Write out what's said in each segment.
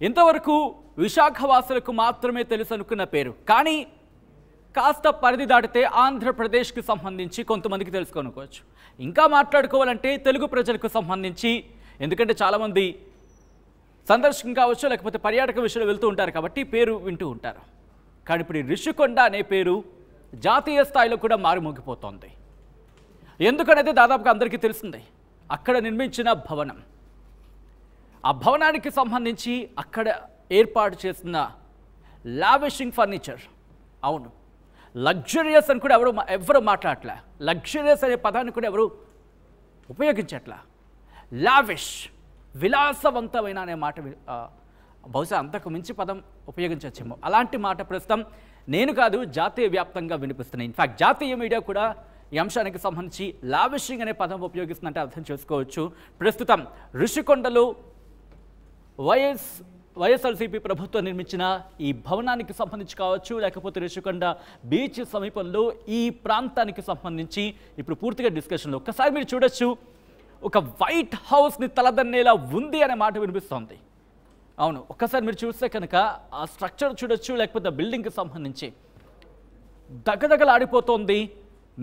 ఇంతవరకు విశాఖవాసులకు మాత్రమే తెలుసు అనుకున్న పేరు, కానీ కాస్త పరిధి దాటితే ఆంధ్రప్రదేశ్కి సంబంధించి కొంతమందికి తెలుసుకోనుకోవచ్చు. ఇంకా మాట్లాడుకోవాలంటే తెలుగు ప్రజలకు సంబంధించి, ఎందుకంటే చాలామంది సందర్శకం కావచ్చు లేకపోతే పర్యాటక విషయంలో వెళ్తూ ఉంటారు కాబట్టి పేరు వింటూ ఉంటారు. కానీ ఇప్పుడు రిషికొండ అనే పేరు జాతీయ స్థాయిలో కూడా మారుమోగిపోతోంది. ఎందుకనేది దాదాపుగా అందరికీ తెలిసిందే. అక్కడ నిర్మించిన భవనం, ఆ భవనానికి సంబంధించి అక్కడ ఏర్పాటు చేసిన లావిషింగ్ ఫర్నిచర్, అవును లగ్జరియస్ అని కూడా ఎవరు మాట్లాడలే. లగ్జరియస్ అనే పదాన్ని కూడా ఎవరు ఉపయోగించట్లా. లావిష్, విలాసవంతమైన అనే మాట బహుశా అంతకు మించి పదం ఉపయోగించవచ్చేమో. అలాంటి మాట ప్రస్తుతం నేను కాదు జాతీయ వ్యాప్తంగా వినిపిస్తున్నాయి. ఇన్ఫ్యాక్ట్ జాతీయ మీడియా కూడా ఈ అంశానికి సంబంధించి లావిషింగ్ అనే పదం ఉపయోగిస్తుందంటే అర్థం చేసుకోవచ్చు. ప్రస్తుతం రిషికొండలో వైఎస్ఆర్సీపీ ప్రభుత్వం నిర్మించిన ఈ భవనానికి సంబంధించి కావచ్చు, లేకపోతే రిషికొండ బీచ్ సమీపంలో ఈ ప్రాంతానికి సంబంధించి ఇప్పుడు పూర్తిగా డిస్కషన్లో ఒక్కసారి మీరు చూడొచ్చు. ఒక వైట్ హౌస్ని తలదన్నేలా ఉంది అనే మాట వినిపిస్తోంది. అవును, ఒక్కసారి మీరు చూస్తే కనుక ఆ స్ట్రక్చర్ చూడొచ్చు, లేకపోతే బిల్డింగ్కి సంబంధించి దగదగలాడిపోతోంది,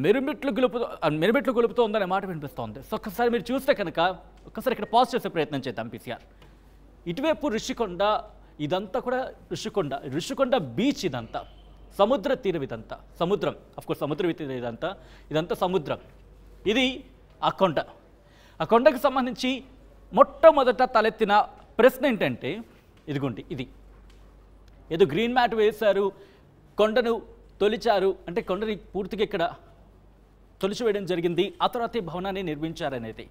మిరుమిట్లు గొలుపుతోంది అనే మాట వినిపిస్తోంది. సో ఒక్కసారి మీరు చూస్తే కనుక ఒక్కసారి ఇక్కడ పాజ్ చేసే ప్రయత్నం చేద్దాం. పీసీఆర్ ఇటువైపు రిషికొండ, ఇదంతా కూడా రిషికొండ బీచ్, ఇదంతా సముద్ర తీరం, ఇదంతా సముద్రం, అఫ్కోర్స్ సముద్ర తీరం, ఇదంతా సముద్రం. ఇది ఆ కొండ. ఆ కొండకు సంబంధించి మొట్టమొదట తలెత్తిన ప్రశ్న ఏంటంటే ఇదిగోండి, ఇది ఏదో గ్రీన్ మ్యాట్ వేశారు, కొండను తొలిచారు, అంటే కొండని పూర్తిగా ఇక్కడ తొలిచివేయడం జరిగింది, ఆ తర్వాత ఈ భవనాన్ని నిర్మించారనేది.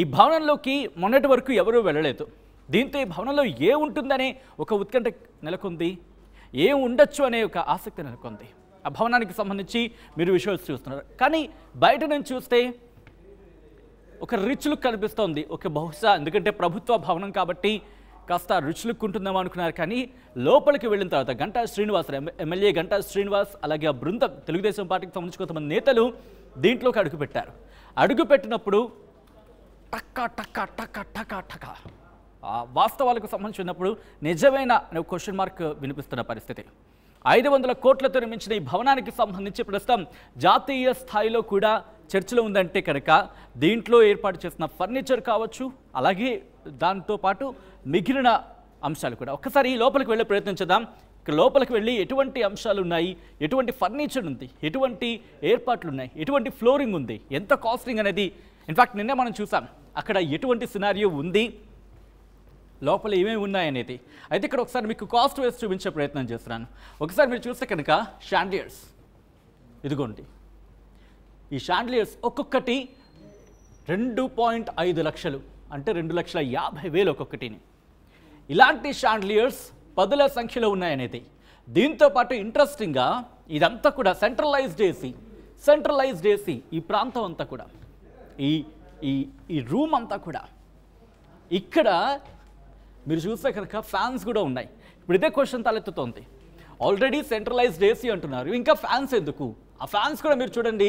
ఈ భవనంలోకి మొన్నటి వరకు ఎవరూ వెళ్ళలేదు. దీంతో ఈ భవనంలో ఉంటుందనే ఒక ఉత్కంఠ నెలకొంది, ఉండొచ్చు అనే ఒక ఆసక్తి నెలకొంది. ఆ భవనానికి సంబంధించి మీరు విజువల్స్ చూస్తున్నారు. కానీ బయట నుంచి చూస్తే ఒక రిచ్ లుక్ కనిపిస్తోంది. ఒక బహుశా ఎందుకంటే ప్రభుత్వ భవనం కాబట్టి కాస్త రిచ్ లుక్ ఉంటుందేమో అనుకున్నారు. కానీ లోపలికి వెళ్ళిన తర్వాత గంటా శ్రీనివాస్, ఎమ్మెల్యే గంటా శ్రీనివాస్, అలాగే ఆ బృందం, తెలుగుదేశం పార్టీకి సంబంధించి కొంతమంది నేతలు దీంట్లోకి అడుగుపెట్టారు. అడుగుపెట్టినప్పుడు టక్కా టక్కా టక్కా టక్కా టక్కా వాస్తవాలకు సంబంధించినప్పుడు నిజమైన క్వశ్చన్ మార్క్ వినిపిస్తున్న పరిస్థితి. 500 కోట్లతో నిర్మించిన ఈ భవనానికి సంబంధించి ప్రస్తుతం జాతీయ స్థాయిలో కూడా చర్చలో ఉందంటే కనుక దీంట్లో ఏర్పాటు చేసిన ఫర్నిచర్ కావచ్చు, అలాగే దాంతోపాటు మిగిలిన అంశాలు కూడా. ఒక్కసారి ఈ లోపలికి వెళ్ళే ప్రయత్నం చేద్దాం. ఇక్కడ లోపలికి వెళ్ళి ఎటువంటి అంశాలు ఉన్నాయి, ఎటువంటి ఫర్నిచర్ ఉంది, ఎటువంటి ఏర్పాట్లు ఉన్నాయి, ఎటువంటి ఫ్లోరింగ్ ఉంది, ఎంత కాస్టింగ్ అనేది ఇన్ఫ్యాక్ట్ నిన్నే మనం చూసాం అక్కడ ఎటువంటి సినారియో ఉంది, లోపల ఏమేమి ఉన్నాయనేది. అయితే ఇక్కడ ఒకసారి మీకు కాస్ట్ వైజ్ చూపించే ప్రయత్నం చేస్తున్నాను. ఒకసారి మీరు చూస్తే కనుక షాండ్లియర్స్, ఇదిగోండి ఈ షాండ్లియర్స్ ఒక్కొక్కటి 2.5 లక్షలు, అంటే 2,50,000 ఒక్కొక్కటిని. ఇలాంటి షాండ్లియర్స్ పదుల సంఖ్యలో ఉన్నాయనేది. దీంతోపాటు ఇంట్రెస్టింగ్గా ఇదంతా కూడా సెంట్రలైజ్డ్ ఏసీ, ఈ ప్రాంతం అంతా కూడా, ఈ రూమ్ అంతా కూడా. ఇక్కడ మీరు చూస్తే కనుక ఫ్యాన్స్ కూడా ఉన్నాయి. ఇప్పుడు ఇదే క్వశ్చన్ తలెత్తుతోంది. ఆల్రెడీ సెంట్రలైజ్డ్ ఏసీ అంటున్నారు, ఇంకా ఫ్యాన్స్ ఎందుకు? ఆ ఫ్యాన్స్ కూడా మీరు చూడండి,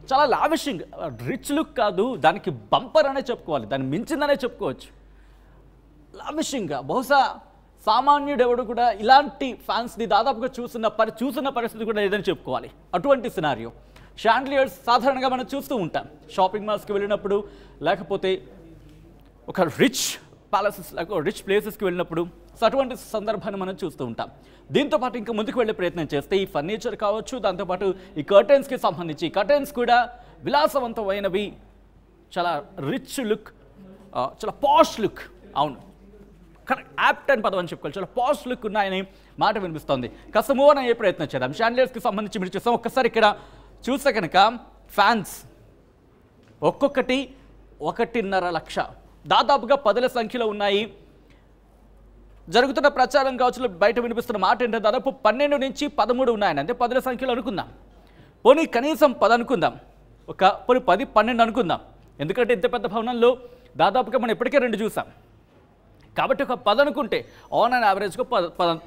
చాలా లావిషింగ్, రిచ్ లుక్ కాదు, దానికి బంపర్ అనే చెప్పుకోవాలి, దాన్ని మించిందనే చెప్పుకోవచ్చు. లావిషింగ్గా బహుశా సామాన్యుడు ఎవడు కూడా ఇలాంటి ఫ్యాన్స్ని దాదాపుగా చూసిన పరిస్థితి కూడా లేదని చెప్పుకోవాలి. అటువంటి సినారియో షాండ్లియర్స్ సాధారణంగా మనం చూస్తూ ఉంటాం షాపింగ్ మాల్స్కి వెళ్ళినప్పుడు, లేకపోతే ఒక రిచ్ ప్యాలెసెస్, రిచ్ ప్లేసెస్కి వెళ్ళినప్పుడు. సో అటువంటి సందర్భాన్ని మనం చూస్తూ ఉంటాం. దీంతోపాటు ఇంకా ముందుకు వెళ్ళే ప్రయత్నం చేస్తే ఈ ఫర్నిచర్ కావచ్చు, దాంతోపాటు ఈ కర్టెన్స్కి సంబంధించి కర్టెన్స్ కూడా విలాసవంతమైనవి, చాలా రిచ్ లుక్, చాలా పాష్ లుక్. అవును, యాప్ట్ అని పదం అని చెప్పుకోవాలి, చాలా పాష్ లుక్ ఉన్నాయని మాట వినిపిస్తోంది. కాస్త మూవ్ అయ్యే ప్రయత్నం చేద్దాం. షాండ్లియర్స్కి సంబంధించి మీరు చూస్తాం. ఒక్కసారి ఇక్కడ చూస్తే కనుక ఫ్యాన్స్ ఒక్కొక్కటి 1.5 లక్ష, దాదాపుగా 10ల సంఖ్యలో ఉన్నాయి. జరుగుతున్న ప్రచారం కావచ్చు, బయట వినిపిస్తున్న మాట ఏంటంటే దాదాపు 12 నుంచి 13 ఉన్నాయని, అంటే 10ల సంఖ్యలో అనుకుందాం. పోనీ కనీసం 10 అనుకుందాం, పోనీ 10, 12 అనుకుందాం. ఎందుకంటే ఇంత పెద్ద భవనంలో దాదాపుగా మనం ఇప్పటికే 2 చూసాం కాబట్టి ఒక 10 అనుకుంటే ఆన్ అండ్ యావరేజ్గా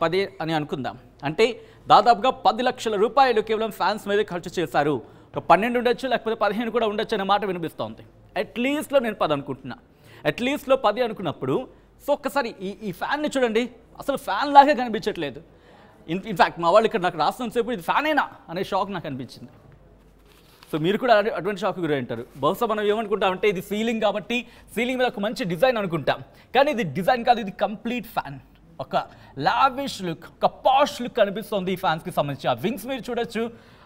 10 అని అనుకుందాం. అంటే దాదాపుగా 10 లక్షల రూపాయలు కేవలం ఫ్యాన్స్ మీద ఖర్చు చేశారు. ఒక 12 ఉండొచ్చు, లేకపోతే 15 కూడా ఉండొచ్చు అనే మాట వినిపిస్తోంది. అట్లీస్ట్లో నేను 10 అనుకుంటున్నా. అట్లీస్ట్లో 10 అనుకున్నప్పుడు సో ఒక్కసారి ఈ ఫ్యాన్ని చూడండి, అసలు ఫ్యాన్ లాగే కనిపించట్లేదు. ఇన్ఫ్యాక్ట్ మా వాళ్ళు ఇక్కడ నాకు రాస్తున్నంతసేపు ఇది ఫ్యానేనా అనే షాక్ నాకు అనిపించింది. సో మీరు కూడా అటువంటి షాక్ గురి ఉంటారు. బహుశా మనం ఏమనుకుంటామంటే ఇది సీలింగ్ కాబట్టి సీలింగ్ మీద ఒక మంచి డిజైన్ అనుకుంటాం, కానీ ఇది డిజైన్ కాదు, ఇది కంప్లీట్ ఫ్యాన్. ఒక లావిష్ లుక్, ఒక పాష్ లుక్ కనిపిస్తుంది ఈ ఫ్యాన్స్కి సంబంధించి. ఆ వింగ్స్ మీరు చూడొచ్చు,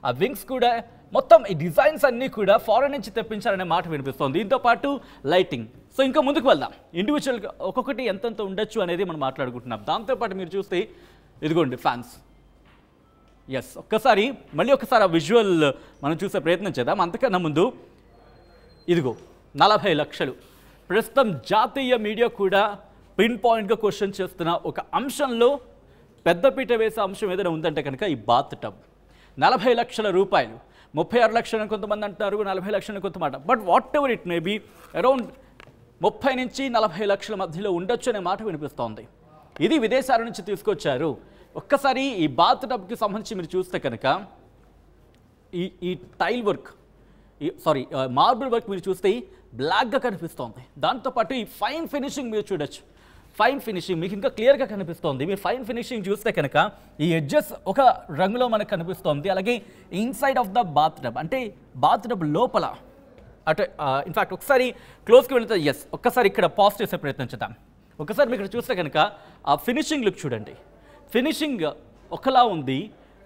ఆ వింగ్స్ కూడా మొత్తం ఈ డిజైన్స్ అన్నీ కూడా ఫారెన్ నుంచి తెప్పించారనే మాట వినిపిస్తుంది. దీంతో పాటు లైటింగ్. సో ఇంకా ముందుకు వెళ్దాం, ఇండివిజువల్గా ఒక్కొక్కటి ఎంతెంత ఉండొచ్చు అనేది మనం మాట్లాడుకుంటున్నాం. దాంతోపాటు మీరు చూస్తే ఇదిగోండి ఫ్యాన్స్. ఎస్, మళ్ళీ ఒకసారి ఆ విజువల్ మనం చూసే ప్రయత్నం చేద్దాం. అంతకన్నా ముందు ఇదిగో 40 లక్షలు. ప్రస్తుతం జాతీయ మీడియా కూడా పిన్ పాయింట్గా క్వశ్చన్ చేస్తున్న ఒక అంశంలో పెద్దపీట వేసే అంశం ఏదైనా ఉందంటే కనుక ఈ బాత్ టబ్. 40 లక్షల రూపాయలు, 36 లక్షలు కొంతమంది అంటారు, 40 లక్షలు కొంతమాట. But whatever it may be, around 30 నుంచి 40 లక్షల మధ్యలో ఉండొచ్చు అనే మాట వినిపిస్తోంది. ఇది విదేశాల నుంచి తీసుకొచ్చారు. ఒక్కసారి ఈ బాత్ టబ్కి సంబంధించి మీరు చూస్తే కనుక ఈ టైల్ వర్క్, మార్బుల్ వర్క్ మీరు చూస్తే బ్లాక్గా కనిపిస్తోంది. దాంతోపాటు ఈ ఫైన్ ఫినిషింగ్ మీరు చూడొచ్చు. ఫైన్ ఫినిషింగ్ మీకు ఇంకా క్లియర్గా కనిపిస్తోంది. మీరు ఫైన్ ఫినిషింగ్ చూస్తే కనుక ఈ ఎడ్జెస్ ఒక రంగులో మనకు కనిపిస్తోంది. అలాగే inside of the bath tub, అంటే బాత్ టబ్ లోపల అటు ఇన్ఫ్యాక్ట్ ఒకసారి క్లోజ్కి వెళ్తే ఎస్, ఒక్కసారి ఇక్కడ పాజ్ చేసే ప్రయత్నం చేద్దాం. ఒకసారి మీరు ఇక్కడ చూస్తే కనుక ఆ ఫినిషింగ్ లుక్ చూడండి. ఫినిషింగ్ ఒకలా ఉంది,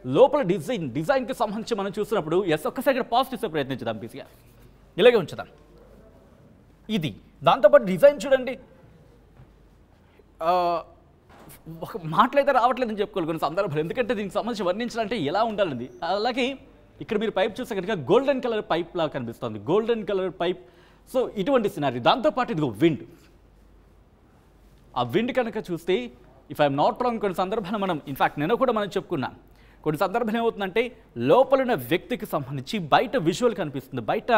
లోపల డిజైన్కి సంబంధించి మనం చూసినప్పుడు ఎస్, ఒక్కసారి ఇక్కడ పాజ్ చేసే ప్రయత్నం చేద్దాం. బీసీగా ఇలాగే ఉంచుదాం. ఇది దాంతోపాటు డిజైన్ చూడండి, ఒక మాటలైతే రావట్లేదని చెప్పుకోవాలి కొన్ని సందర్భాలు, ఎందుకంటే దీనికి సంబంధించి వర్ణించాలంటే ఎలా ఉండాలండి. అలాగే ఇక్కడ మీరు పైప్ చూస్తే కనుక గోల్డెన్ కలర్ పైప్ లాగా కనిపిస్తుంది, గోల్డెన్ కలర్ పైప్. సో ఇటువంటి సినారీ. దాంతోపాటు ఇదిగో విండ్. ఆ విండ్ కనుక చూస్తే ఇఫ్ ఐఎమ్ నాట్ రాంగ్ కొన్ని సందర్భాలు మనం ఇన్ఫ్యాక్ట్ నేను కూడా మనం చెప్పుకున్నాను, కొన్ని సందర్భాలు ఏమవుతుందంటే లోపలున్న వ్యక్తికి సంబంధించి బయట విజువల్ కనిపిస్తుంది, బయట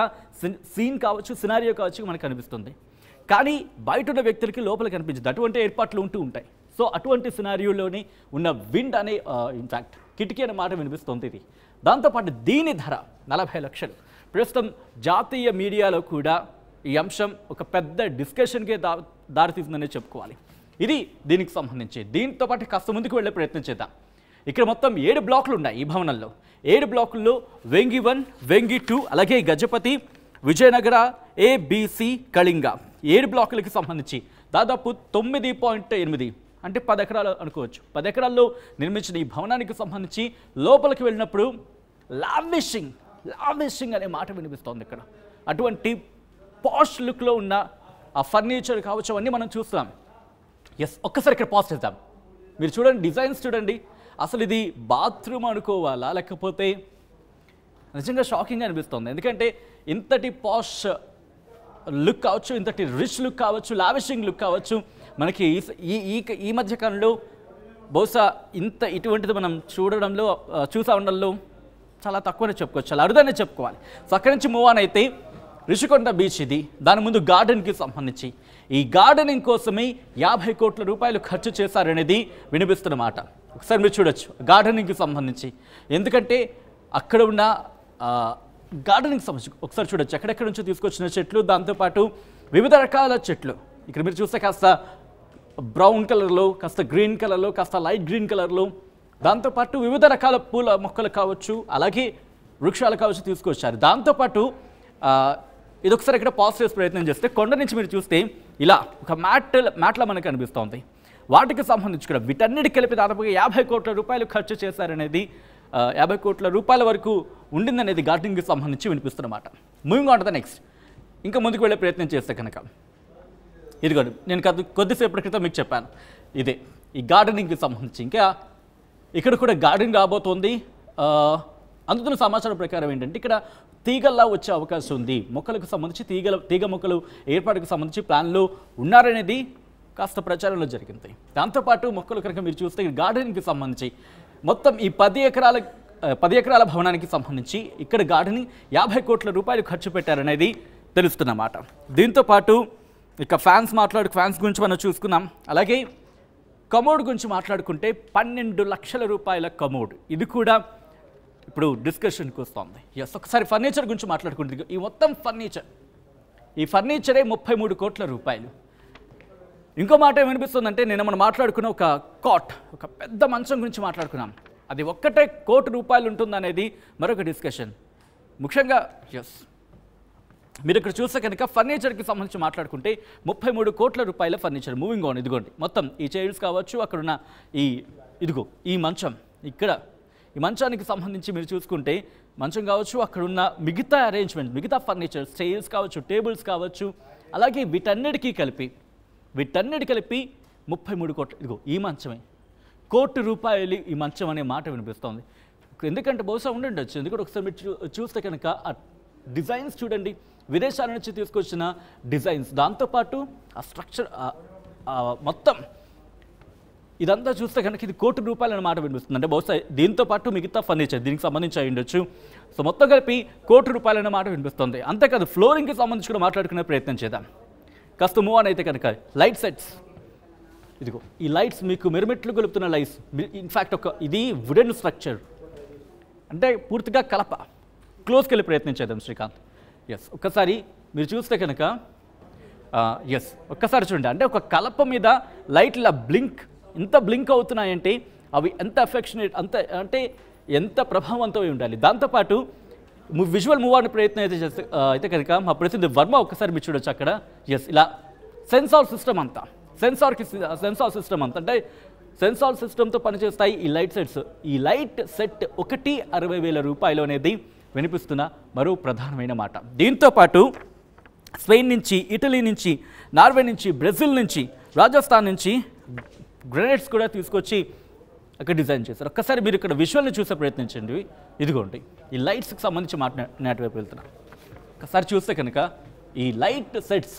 సీన్ కావచ్చు, సినారియో కావచ్చు మనకు కనిపిస్తుంది, కానీ బయట ఉన్న వ్యక్తులకి లోపల కనిపించదు. అటువంటి ఏర్పాట్లు ఉంటూ ఉంటాయి. సో అటువంటి సినారియోలోని ఉన్న విండ్ అనే ఇన్ఫ్యాక్ట్ కిటికీ అనే మాట వినిపిస్తుంది ఇది. దాంతోపాటు దీని ధర 40 లక్షలు. ప్రస్తుతం జాతీయ మీడియాలో కూడా ఈ అంశం ఒక పెద్ద డిస్కషన్కే దారితీస్తుందనే చెప్పుకోవాలి. ఇది దీనికి సంబంధించి. దీంతో పాటు కాస్త ముందుకు వెళ్ళే ప్రయత్నం చేద్దాం. ఇక్కడ మొత్తం 7 బ్లాకులు ఉన్నాయి ఈ భవనంలో. 7 బ్లాకుల్లో వెంగి 1, వెంగి 2, అలాగే గజపతి, విజయనగర, ABC, కళింగ 7 బ్లాకులకి సంబంధించి దాదాపు 9.8 అంటే 10 ఎకరాలు అనుకోవచ్చు. 10 ఎకరాల్లో నిర్మించిన ఈ భవనానికి సంబంధించి లోపలికి వెళ్ళినప్పుడు లావిషింగ్ అనే మాట వినిపిస్తోంది ఇక్కడ. అటువంటి పాష్ లుక్లో ఉన్న ఆ ఫర్నిచర్ కావచ్చు అవన్నీ మనం చూస్తాం. ఎస్, ఒక్కసారి ఇక్కడ పాజ్ చేద్దాం. మీరు చూడండి, డిజైన్స్ చూడండి. అసలు ఇది బాత్రూమ్ అనుకోవాలా లేకపోతే నిజంగా షాకింగ్ అనిపిస్తుంది. ఎందుకంటే ఇంతటి పాష్ లుక్ కావచ్చు, ఇంతటి రిచ్ లుక్ కావచ్చు, లావిషింగ్ లుక్ కావచ్చు మనకి ఈ మధ్య కాలంలో బహుశా ఇటువంటిది మనం చూసా ఉండడంలో చాలా తక్కువనే చెప్పుకోవచ్చు, చాలా అరుదనే చెప్పుకోవాలి. సో అక్కడి నుంచి మూవ్ ఆన్ అయితే రిషికొండ బీచ్ ఇది. దాని ముందు గార్డెన్కి సంబంధించి ఈ గార్డెనింగ్ కోసమే 50 కోట్ల రూపాయలు ఖర్చు చేశారనేది వినిపిస్తున్నమాట. ఒకసారి మీరు చూడొచ్చు గార్డెనింగ్కి సంబంధించి. ఎందుకంటే అక్కడ ఉన్న గార్డెనింగ్ సంబంధించి ఒకసారి చూడొచ్చు ఎక్కడెక్కడ నుంచో తీసుకొచ్చిన చెట్లు, దాంతోపాటు వివిధ రకాల చెట్లు. ఇక్కడ మీరు చూస్తే కాస్త బ్రౌన్ కలర్లో, కాస్త గ్రీన్ కలర్లో, కాస్త లైట్ గ్రీన్ కలర్లో, దాంతోపాటు వివిధ రకాల పూల మొక్కలు కావచ్చు, అలాగే వృక్షాలు కావచ్చు తీసుకొచ్చారు. దాంతోపాటు ఇదొకసారి ఇక్కడ పాజ్ చేసే ప్రయత్నం చేస్తే కొండ నుంచి మీరు చూస్తే ఇలా ఒక మ్యాట్లా మనకు అనిపిస్తోంది. వాటికి సంబంధించి కూడా వీటన్నిటికి కలిపి దాదాపుగా 50 కోట్ల రూపాయలు ఖర్చు చేశారనేది, 50 కోట్ల రూపాయల వరకు ఉండిందనేది గార్డెనింగ్కి సంబంధించి వినిపిస్తున్నమాట. Moving on to the next. ఇంకా ముందుకు వెళ్ళే ప్రయత్నం చేస్తే కనుక ఇదిగోండి, నేను కొద్దిసేపటి క్రితం మీకు చెప్పాను ఇదే ఈ గార్డెనింగ్కి సంబంధించి. ఇంకా ఇక్కడ కూడా గార్డెనింగ్ రాబోతోంది. అందుతున్న సమాచారం ప్రకారం ఏంటంటే ఇక్కడ తీగల్లా వచ్చే అవకాశం ఉంది. మొక్కలకు సంబంధించి తీగ మొక్కలు ఏర్పాటుకు సంబంధించి ప్లాన్లో ఉన్నారనేది కాస్త ప్రచారంలో జరిగింది. దాంతోపాటు మొక్కలు కనుక మీరు చూస్తే గార్డెనింగ్కి సంబంధించి మొత్తం ఈ 10 ఎకరాల భవనానికి సంబంధించి ఇక్కడ గార్డెనింగ్ 50 కోట్ల రూపాయలు ఖర్చు పెట్టారనేది తెలుస్తున్నమాట. దీంతోపాటు ఇక ఫ్యాన్స్ గురించి మనం చూసుకున్నాం. అలాగే కమోడ్ గురించి మాట్లాడుకుంటే 12 లక్షల రూపాయల కమోడ్, ఇది కూడా ఇప్పుడు డిస్కషన్కి వస్తుంది. ఎస్, ఒకసారి ఫర్నిచర్ గురించి మాట్లాడుకుంటే ఈ మొత్తం ఫర్నిచరే 33 కోట్ల రూపాయలు. ఇంకో మాట ఏమనిపిస్తుందంటే నేను మనం మాట్లాడుకున్న ఒక కాట్, ఒక పెద్ద మంచం గురించి మాట్లాడుకున్నాం. అది ఒక్కటే ₹1,00,00,000 ఉంటుందనేది మరొక డిస్కషన్. ముఖ్యంగా మీరు ఇక్కడ చూస్తే కనుక ఫర్నిచర్కి సంబంధించి మాట్లాడుకుంటే ₹33 కోట్ల ఫర్నిచర్. Moving on. ఇదిగోండి మొత్తం ఈ చైర్స్ కావచ్చు, అక్కడున్న ఈ మంచం, ఇక్కడ ఈ మంచానికి సంబంధించి మీరు చూసుకుంటే మంచం కావచ్చు, అక్కడున్న మిగతా అరేంజ్మెంట్, మిగతా ఫర్నిచర్, చైర్స్ కావచ్చు, టేబుల్స్ కావచ్చు, అలాగే వీటన్నిటికీ కలిపి 33 కోట్లు. ఇదిగో ఈ మంచమే ₹1,00,00,000 ఈ మంచం అనే మాట వినిపిస్తోంది. ఎందుకంటే బహుశా ఉండుండొచ్చు. ఎందుకంటే ఒకసారి మీరు చూస్తే కనుక ఆ డిజైన్స్ చూడండి, విదేశాల నుంచి తీసుకొచ్చిన డిజైన్స్, దాంతోపాటు ఆ స్ట్రక్చర్ మొత్తం ఇదంతా చూస్తే కనుక ఇది ₹1,00,00,000 అనే మాట వినిపిస్తుంది. అంటే బహుశా దీంతో పాటు మిగతా ఫర్నిచర్ దీనికి సంబంధించి అయి ఉండొచ్చు. సో మొత్తం కలిపి ₹1,00,00,000 అనే మాట వినిపిస్తుంది. అంతేకాదు ఫ్లోరింగ్కి సంబంధించి కూడా మాట్లాడుకునే ప్రయత్నం చేద్దాం. కాస్త మూవ్ ఆన్ అయితే కనుక లైట్ సెట్స్, ఇదిగో ఈ లైట్స్ మీకు మిరుమిట్లు గొలుపుతున్న లైట్స్. ఇన్ఫ్యాక్ట్ ఇది వుడెన్ స్ట్రక్చర్, అంటే పూర్తిగా కలప. క్లోజ్కి వెళ్ళి ప్రయత్నం చేద్దాం శ్రీకాంత్. ఒక్కసారి మీరు చూస్తే కనుక ఒక్కసారి చూడండి. అంటే ఒక కలప మీద లైట్ ఇలా ఎంత బ్లింక్ అవుతున్నాయంటే అవి ఎంత అఫెక్షనేట్, అంటే ఎంత ప్రభావవంతమై ఉండాలి. దాంతోపాటు విజువల్ మూవ్ అనే ప్రయత్నం అయితే కనుక మా ప్రసిద్ధి వర్మ ఒక్కసారి మీరు చూడొచ్చు అక్కడ. ఇలా సెన్సార్ సిస్టమ్ అంతా, సెన్సార్ సిస్టమ్ అంతా, అంటే సెన్సార్ సిస్టమ్తో పనిచేస్తాయి ఈ లైట్ సెట్స్. ఈ లైట్ సెట్ ఒకటి ₹60,000 అనేది వినిపిస్తున్న మరో ప్రధానమైన మాట. దీంతోపాటు స్పెయిన్ నుంచి, ఇటలీ నుంచి, నార్వే నుంచి, బ్రెజిల్ నుంచి, రాజస్థాన్ నుంచి గ్రెనేడ్స్ కూడా తీసుకొచ్చి అక్కడ డిజైన్ చేశారు. ఒక్కసారి మీరు ఇక్కడ విజువల్ని చూసే ప్రయత్నించండి. ఇదిగోండి ఈ లైట్స్కి సంబంధించి నాటివైపు వెళ్తున్నాం. ఒకసారి చూస్తే కనుక ఈ లైట్ సెట్స్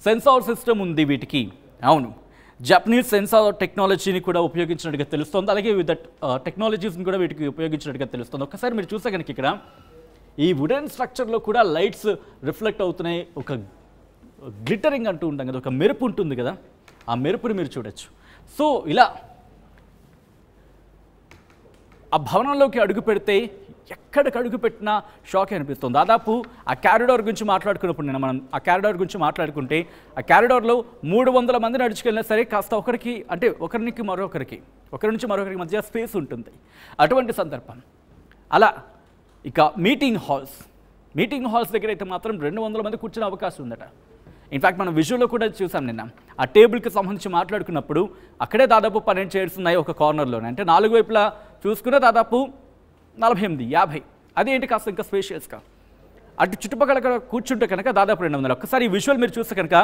సెన్సార్ సిస్టమ్ ఉంది వీటికి. అవును, జపనీస్ సెన్సార్ టెక్నాలజీని కూడా ఉపయోగించినట్టుగా తెలుస్తుంది. అలాగే వివిధ టెక్నాలజీస్ని కూడా వీటికి ఉపయోగించినట్టుగా తెలుస్తుంది. ఒక్కసారి మీరు చూస్తే కనుక ఇక్కడ ఈ వుడెన్ స్ట్రక్చర్లో కూడా లైట్స్ రిఫ్లెక్ట్ అవుతున్నాయి. ఒక గ్లిటరింగ్ అంటూ ఉంటాం కదా, ఒక మెరుపు ఉంటుంది కదా, ఆ మెరుపుని మీరు చూడొచ్చు. సో ఇలా ఆ భవనంలోకి అడుగు పెడితే ఎక్కడికి అడుగు పెట్టినా షాక్ అనిపిస్తుంది. దాదాపు ఆ క్యారిడార్ గురించి మాట్లాడుకున్నప్పుడు మనం ఆ క్యారిడార్ గురించి మాట్లాడుకుంటే ఆ క్యారిడార్లో 300 మంది నడుచుకెళ్ళినా సరే కాస్త ఒకరి నుంచి మరొకరికి మధ్య స్పేస్ ఉంటుంది. అటువంటి సందర్భం. అలా ఇక మీటింగ్ హాల్స్ దగ్గర అయితే మాత్రం 200 మంది కూర్చునే అవకాశం ఉందట. ఇన్ఫ్యాక్ట్ మనం విజువల్లో కూడా చూసాం నిన్న. ఆ టేబుల్కి సంబంధించి మాట్లాడుకున్నప్పుడు అక్కడే దాదాపు 12 చైర్స్ ఉన్నాయి ఒక కార్నర్లోనే. అంటే 4 వైపులా చూసుకునే దాదాపు 48, 50. అదేంటి కాస్త ఇంకా స్పేషియస్గా. అటు చుట్టుపక్కల కూర్చుంటే కనుక దాదాపు 200. ఒక్కసారి ఈ విజువల్ మీరు చూస్తే కనుక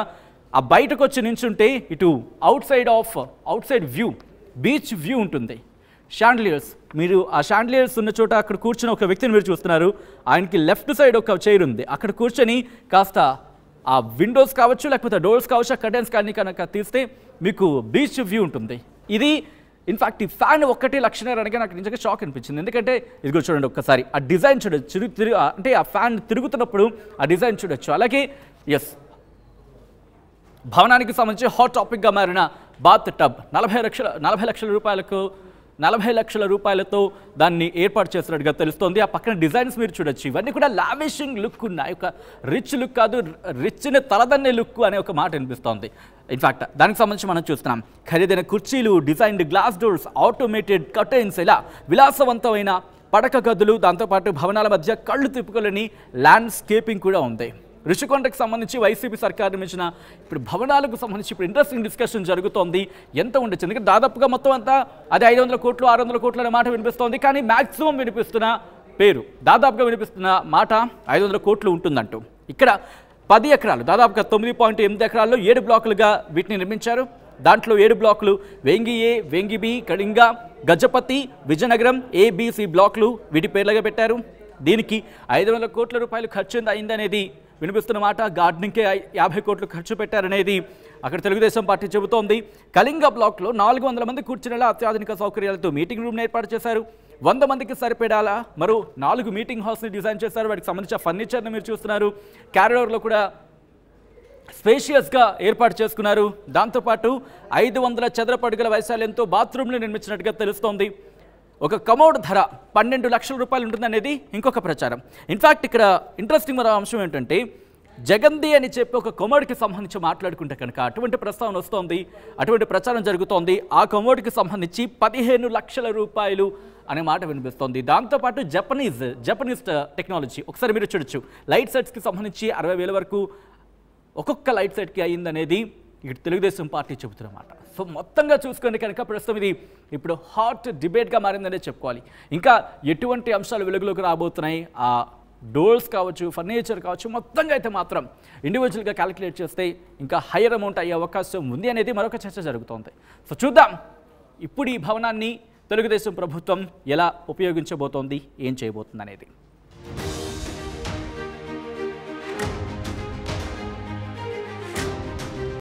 ఆ బయటకు వచ్చి నించుంటే ఇటు out side view, beach view ఉంటుంది. షాండ్లియర్స్, మీరు ఆ షాండ్లియర్స్ ఉన్న చోట అక్కడ కూర్చున్న ఒక వ్యక్తిని మీరు చూస్తున్నారు. ఆయనకి లెఫ్ట్ సైడ్ ఒక చైర్ ఉంది. అక్కడ కూర్చొని కాస్త ఆ విండోస్ కావచ్చు, లేకపోతే డోర్స్ కావచ్చు, ఆ కర్టెన్స్ కానీ కనుక తీస్తే మీకు బీచ్ వ్యూ ఉంటుంది. ఇది ఇన్ఫ్యాక్ట్ ఈ ఫ్యాన్ ఒక్కటే లక్షణం అనగా నాకు నిజంగా షాక్ అనిపించింది. ఎందుకంటే ఇదిగో చూడండి ఒక్కసారి ఆ డిజైన్ చూడొచ్చు, అంటే ఆ ఫ్యాన్ తిరుగుతున్నప్పుడు ఆ డిజైన్ చూడొచ్చు. అలాగే భవనానికి సంబంధించి హాట్ టాపిక్గా మారిన బాత్ టబ్ 40 లక్షల రూపాయలతో దాన్ని ఏర్పాటు చేసినట్టుగా తెలుస్తోంది. ఆ పక్కన డిజైన్స్ మీరు చూడొచ్చు. ఇవన్నీ కూడా లావిషింగ్ లుక్ ఉన్నాయి. ఒక రిచ్ లుక్ కాదు, రిచ్ని తలదన్నే లుక్ అనే ఒక మాట అనిపిస్తోంది. ఇన్ఫ్యాక్ట్ దానికి సంబంధించి మనం చూస్తున్నాం ఖరీదైన కుర్చీలు, designed glass doors, automated curtains, ఇలా విలాసవంతమైన పడక గదులు, దాంతోపాటు భవనాల మధ్య కళ్ళు తిప్పుకోలేని ల్యాండ్స్కేపింగ్ కూడా ఉంది. రుషికొండకు సంబంధించి వైసీపీ సర్కార్ నిర్మించిన ఇప్పుడు భవనాలకు సంబంధించి ఇప్పుడు ఇంట్రెస్టింగ్ డిస్కషన్ జరుగుతోంది. ఎంత ఉండొచ్చు, ఎందుకంటే దాదాపుగా మొత్తం అంతా అది 500 కోట్లు 600 కోట్లు అనే మాట వినిపిస్తోంది. కానీ మ్యాక్సిమం వినిపిస్తున్న పేరు, దాదాపుగా వినిపిస్తున్న మాట 500 కోట్లు ఉంటుందంటూ. ఇక్కడ 10 ఎకరాలు, దాదాపుగా 9.8 ఎకరాల్లో 7 బ్లాకులుగా వీటిని నిర్మించారు. దాంట్లో 7 బ్లాకులు వేంగి ఏ, వేంగి బి, కళింగ, గజపతి, విజయనగరం ABC బ్లాకులు వీటి పేర్లుగా పెట్టారు. దీనికి 500 కోట్ల రూపాయలు ఖర్చు అయిందనేది వినిపిస్తున్న మాట. గార్డెనింగ్కే 50 కోట్లు ఖర్చు పెట్టారనేది అక్కడ తెలుగుదేశం పార్టీ చెబుతోంది. కళింగ బ్లాక్లో 400 మంది కూర్చునేలా అత్యాధునిక సౌకర్యాలతో మీటింగ్ రూమ్ని ఏర్పాటు చేశారు. 100 మందికి సరిపడేలా మరో 4 మీటింగ్ హాల్స్ని డిజైన్ చేశారు. వాటికి సంబంధించిన ఫర్నిచర్ని మీరు చూస్తున్నారు. క్యారిడార్లో కూడా స్పేషియస్గా ఏర్పాటు చేసుకున్నారు. దాంతోపాటు 500 చదరపు అడుగుల వైశాల్యంతో బాత్రూమ్ని నిర్మించినట్టుగా తెలుస్తోంది. ఒక కమోడ్ ధర 12 లక్షల రూపాయలు ఉంటుందనేది ఇంకొక ప్రచారం. ఇన్ఫ్యాక్ట్ ఇక్కడ ఇంట్రెస్టింగ్ మరో అంశం ఏంటంటే జగంది అని చెప్పి ఒక కమోడిటీకి సంబంధించి మాట్లాడుకుంటే కనుక అటువంటి ప్రస్తావన వస్తోంది, అటువంటి ప్రచారం జరుగుతోంది. ఆ కమోడిటీకి సంబంధించి 15 లక్షల రూపాయలు అనే మాట వినిపిస్తోంది. దాంతోపాటు జపనీస్ టెక్నాలజీ ఒకసారి మీరు చూడొచ్చు. లైట్ సెట్స్కి సంబంధించి 60,000 వరకు ఒక్కొక్క లైట్ సెట్కి అయ్యిందనేది ఇటు తెలుగుదేశం పార్టీ చెబుతున్నమాట. సో మొత్తంగా చూసుకొని కనుక ప్రస్తుతం ఇది ఇప్పుడు హాట్ డిబేట్గా మారిందనే చెప్పుకోవాలి. ఇంకా ఎటువంటి అంశాలు వెలుగులోకి రాబోతున్నాయి, ఆ డోర్స్ కావచ్చు, ఫర్నిచర్ కావచ్చు, మొత్తంగా అయితే మాత్రం ఇండివిజువల్గా క్యాలిక్యులేట్ చేస్తే ఇంకా హైయర్ అమౌంట్ అయ్యే అవకాశం ఉంది అనేది మరొక చర్చ జరుగుతోంది. సో చూద్దాం ఇప్పుడు ఈ భవనాన్ని తెలుగుదేశం ప్రభుత్వం ఎలా ఉపయోగించబోతోంది, ఏం చేయబోతుంది అనేది.